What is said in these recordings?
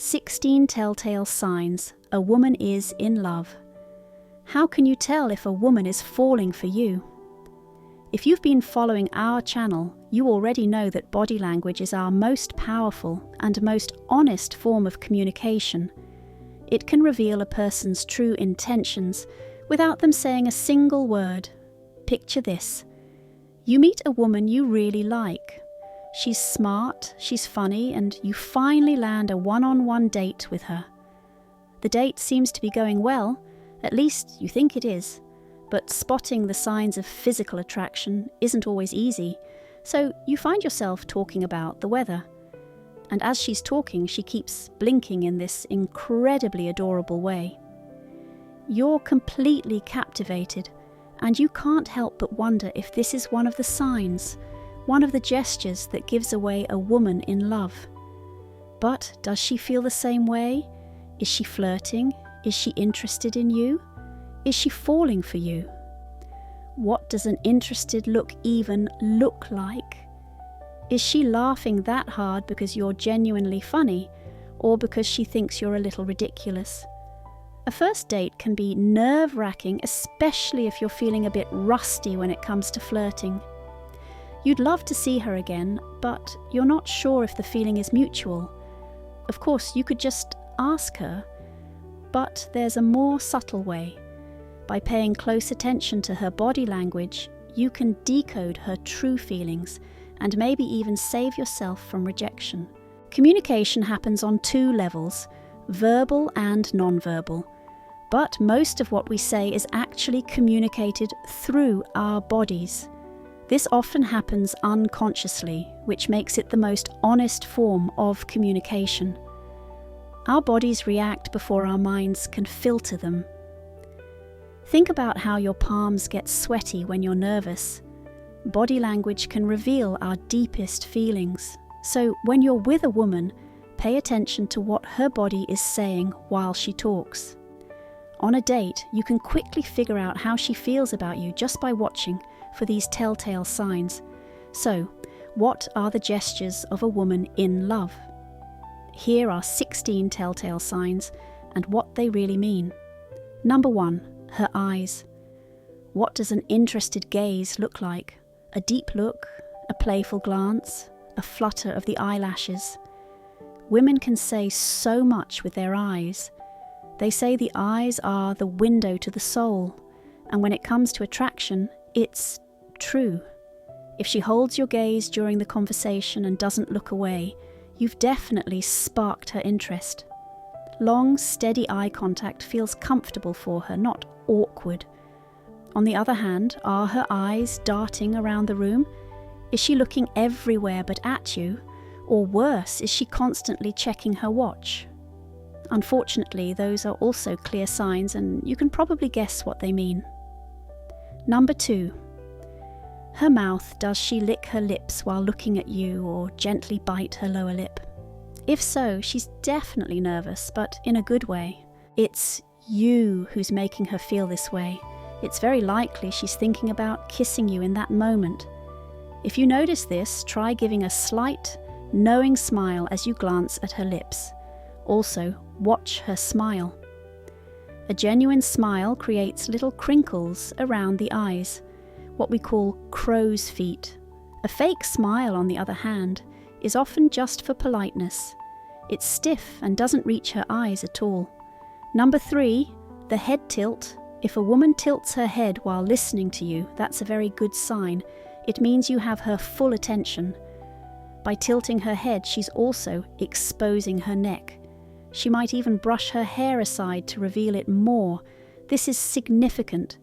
16 telltale signs a woman is in love. How can you tell if a woman is falling for you? If you've been following our channel, you already know that body language is our most powerful and most honest form of communication. It can reveal a person's true intentions without them saying a single word. Picture this. You meet a woman you really like. She's smart, she's funny, and you finally land a one-on-one date with her. The date seems to be going well, at least you think it is, but spotting the signs of physical attraction isn't always easy, so you find yourself talking about the weather. And as she's talking, she keeps blinking in this incredibly adorable way. You're completely captivated, and you can't help but wonder if this is one of the signs, one of the gestures that gives away a woman in love. But does she feel the same way? Is she flirting? Is she interested in you? Is she falling for you? What does an interested look even look like? Is she laughing that hard because you're genuinely funny, or because she thinks you're a little ridiculous? A first date can be nerve-wracking, especially if you're feeling a bit rusty when it comes to flirting. You'd love to see her again, but you're not sure if the feeling is mutual. Of course, you could just ask her, but there's a more subtle way. By paying close attention to her body language, you can decode her true feelings and maybe even save yourself from rejection. Communication happens on two levels, verbal and non-verbal, but most of what we say is actually communicated through our bodies. This often happens unconsciously, which makes it the most honest form of communication. Our bodies react before our minds can filter them. Think about how your palms get sweaty when you're nervous. Body language can reveal our deepest feelings. So when you're with a woman, pay attention to what her body is saying while she talks. On a date, you can quickly figure out how she feels about you just by watching for these telltale signs. So, what are the gestures of a woman in love? Here are 16 telltale signs and what they really mean. Number 1, her eyes. What does an interested gaze look like? A deep look, a playful glance, a flutter of the eyelashes. Women can say so much with their eyes. They say the eyes are the window to the soul, and when it comes to attraction, it's true. If she holds your gaze during the conversation and doesn't look away, you've definitely sparked her interest. Long, steady eye contact feels comfortable for her, not awkward. On the other hand, are her eyes darting around the room? Is she looking everywhere but at you? Or worse, is she constantly checking her watch? Unfortunately, those are also clear signs, and you can probably guess what they mean. Number 2. Her mouth. Does she lick her lips while looking at you or gently bite her lower lip? If so, she's definitely nervous, but in a good way. It's you who's making her feel this way. It's very likely she's thinking about kissing you in that moment. If you notice this, try giving a slight, knowing smile as you glance at her lips. Also, watch her smile. A genuine smile creates little crinkles around the eyes, what we call crow's feet. A fake smile, on the other hand, is often just for politeness. It's stiff and doesn't reach her eyes at all. Number 3, the head tilt. If a woman tilts her head while listening to you, that's a very good sign. It means you have her full attention. By tilting her head, she's also exposing her neck. She might even brush her hair aside to reveal it more. This is significant.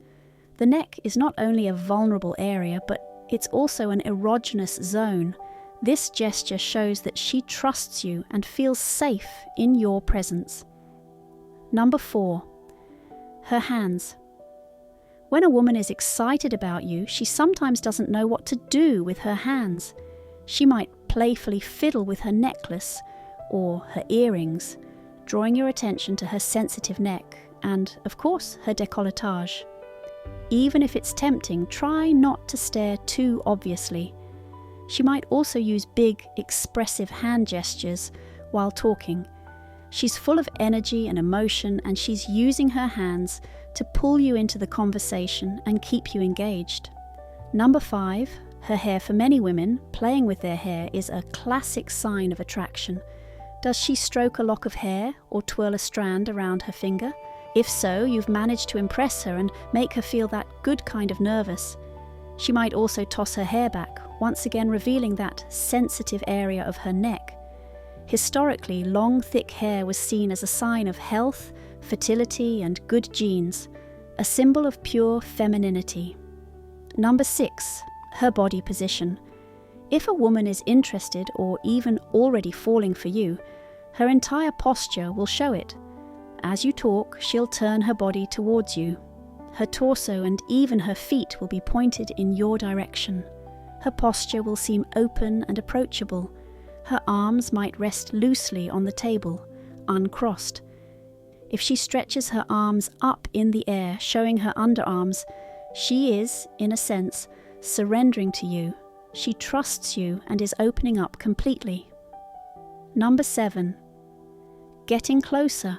The neck is not only a vulnerable area, but it's also an erogenous zone. This gesture shows that she trusts you and feels safe in your presence. Number 4. Her hands. When a woman is excited about you, she sometimes doesn't know what to do with her hands. She might playfully fiddle with her necklace or her earrings, drawing your attention to her sensitive neck and, of course, her décolletage. Even if it's tempting, try not to stare too obviously. She might also use big, expressive hand gestures while talking. She's full of energy and emotion, and she's using her hands to pull you into the conversation and keep you engaged. Number 5, her hair. For many women, playing with their hair is a classic sign of attraction. Does she stroke a lock of hair or twirl a strand around her finger? If so, you've managed to impress her and make her feel that good kind of nervous. She might also toss her hair back, once again revealing that sensitive area of her neck. Historically, long, thick hair was seen as a sign of health, fertility, and good genes, a symbol of pure femininity. Number 6, her body position. If a woman is interested or even already falling for you, her entire posture will show it. As you talk, she'll turn her body towards you. Her torso and even her feet will be pointed in your direction. Her posture will seem open and approachable. Her arms might rest loosely on the table, uncrossed. If she stretches her arms up in the air, showing her underarms, she is, in a sense, surrendering to you. She trusts you and is opening up completely. Number 7, getting closer.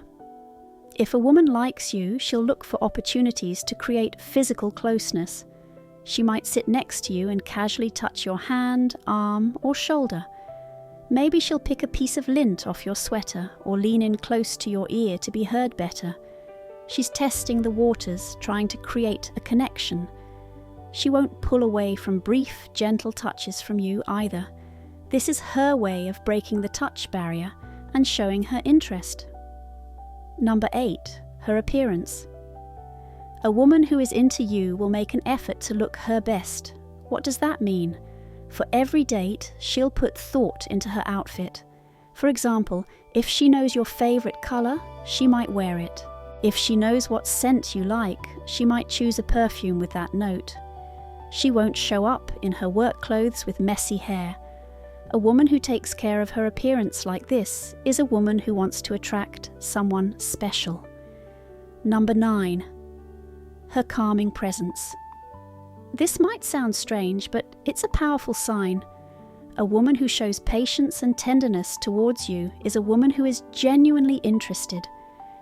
If a woman likes you, she'll look for opportunities to create physical closeness. She might sit next to you and casually touch your hand, arm, or shoulder. Maybe she'll pick a piece of lint off your sweater or lean in close to your ear to be heard better. She's testing the waters, trying to create a connection. She won't pull away from brief, gentle touches from you either. This is her way of breaking the touch barrier and showing her interest. Number 8, her appearance. A woman who is into you will make an effort to look her best. What does that mean? For every date, she'll put thought into her outfit. For example, if she knows your favorite color, she might wear it. If she knows what scent you like, she might choose a perfume with that note. She won't show up in her work clothes with messy hair. A woman who takes care of her appearance like this is a woman who wants to attract someone special. Number 9, her calming presence. This might sound strange, but it's a powerful sign. A woman who shows patience and tenderness towards you is a woman who is genuinely interested.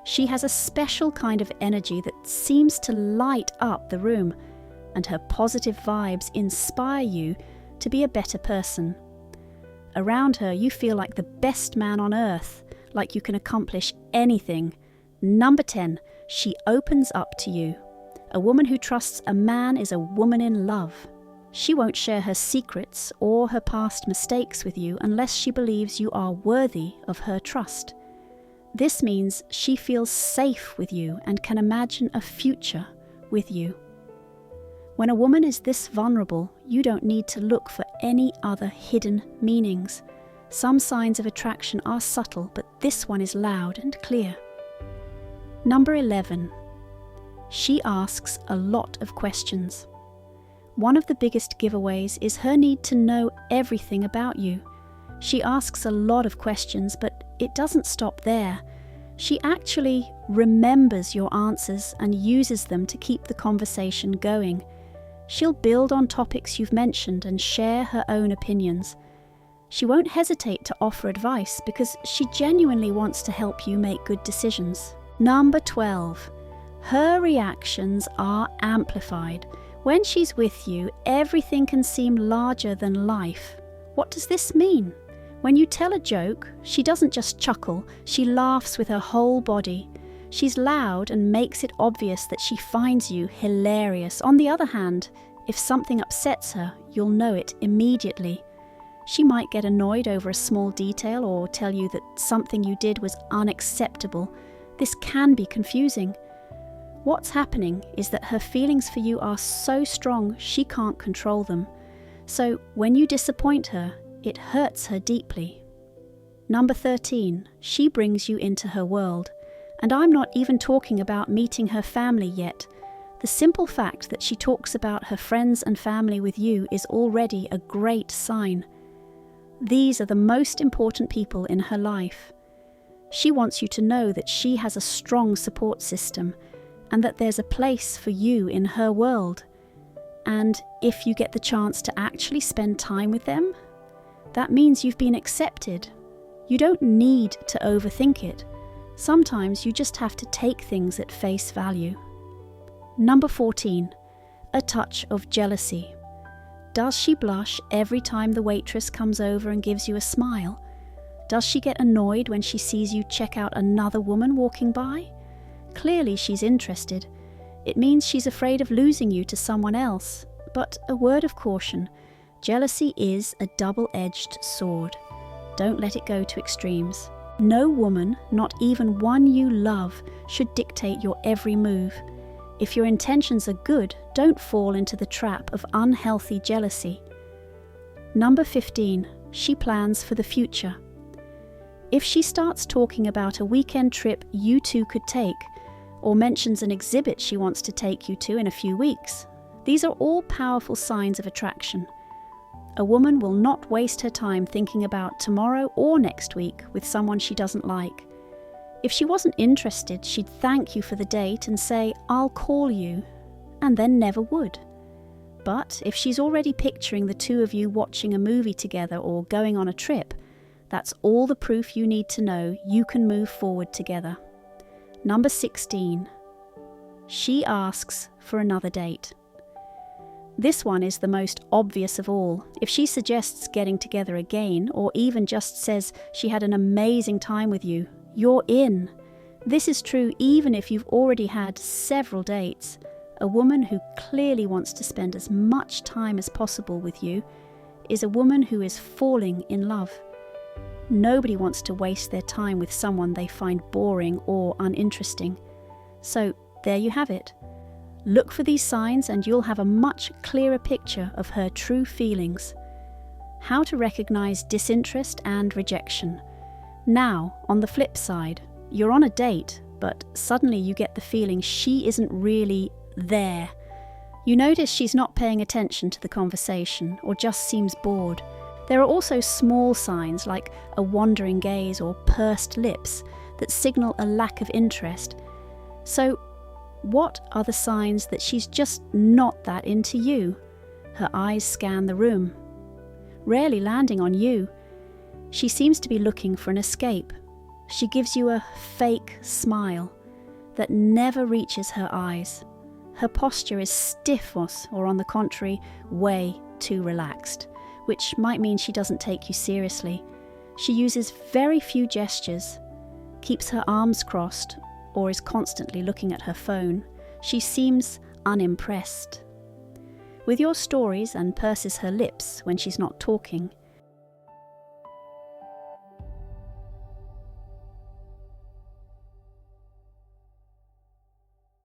She has a special kind of energy that seems to light up the room, and her positive vibes inspire you to be a better person. Around her, you feel like the best man on earth, like you can accomplish anything. Number 10, she opens up to you. A woman who trusts a man is a woman in love. She won't share her secrets or her past mistakes with you unless she believes you are worthy of her trust. This means she feels safe with you and can imagine a future with you. When a woman is this vulnerable, you don't need to look for any other hidden meanings. Some signs of attraction are subtle, but this one is loud and clear. Number 11. She asks a lot of questions. One of the biggest giveaways is her need to know everything about you. She asks a lot of questions, but it doesn't stop there. She actually remembers your answers and uses them to keep the conversation going. She'll build on topics you've mentioned and share her own opinions. She won't hesitate to offer advice because she genuinely wants to help you make good decisions. Number 12. Her reactions are amplified. When she's with you, everything can seem larger than life. What does this mean? When you tell a joke, she doesn't just chuckle, she laughs with her whole body. She's loud and makes it obvious that she finds you hilarious. On the other hand, if something upsets her, you'll know it immediately. She might get annoyed over a small detail or tell you that something you did was unacceptable. This can be confusing. What's happening is that her feelings for you are so strong she can't control them. So when you disappoint her, it hurts her deeply. Number 13, she brings you into her world. And I'm not even talking about meeting her family yet. The simple fact that she talks about her friends and family with you is already a great sign. These are the most important people in her life. She wants you to know that she has a strong support system and that there's a place for you in her world. And if you get the chance to actually spend time with them, that means you've been accepted. You don't need to overthink it. Sometimes you just have to take things at face value. Number 14. A touch of jealousy. Does she blush every time the waitress comes over and gives you a smile? Does she get annoyed when she sees you check out another woman walking by? Clearly she's interested. It means she's afraid of losing you to someone else. But a word of caution, jealousy is a double-edged sword. Don't let it go to extremes. No woman, not even one you love, should dictate your every move. If your intentions are good, don't fall into the trap of unhealthy jealousy. Number 15. She plans for the future. If she starts talking about a weekend trip you two could take, or mentions an exhibit she wants to take you to in a few weeks, these are all powerful signs of attraction. A woman will not waste her time thinking about tomorrow or next week with someone she doesn't like. If she wasn't interested, she'd thank you for the date and say, "I'll call you," and then never would. But if she's already picturing the two of you watching a movie together or going on a trip, that's all the proof you need to know you can move forward together. Number 16. She asks for another date. This one is the most obvious of all. If she suggests getting together again, or even just says she had an amazing time with you, you're in. This is true even if you've already had several dates. A woman who clearly wants to spend as much time as possible with you is a woman who is falling in love. Nobody wants to waste their time with someone they find boring or uninteresting. So there you have it. Look for these signs and you'll have a much clearer picture of her true feelings. How to recognize disinterest and rejection. Now, on the flip side, you're on a date, but suddenly you get the feeling she isn't really there. You notice she's not paying attention to the conversation or just seems bored. There are also small signs like a wandering gaze or pursed lips that signal a lack of interest. So, what are the signs that she's just not that into you? Her eyes scan the room, rarely landing on you. She seems to be looking for an escape. She gives you a fake smile that never reaches her eyes. Her posture is stiff or on the contrary, way too relaxed, which might mean she doesn't take you seriously. She uses very few gestures, keeps her arms crossed, or is constantly looking at her phone. She seems unimpressed. With your stories and purses her lips when she's not talking,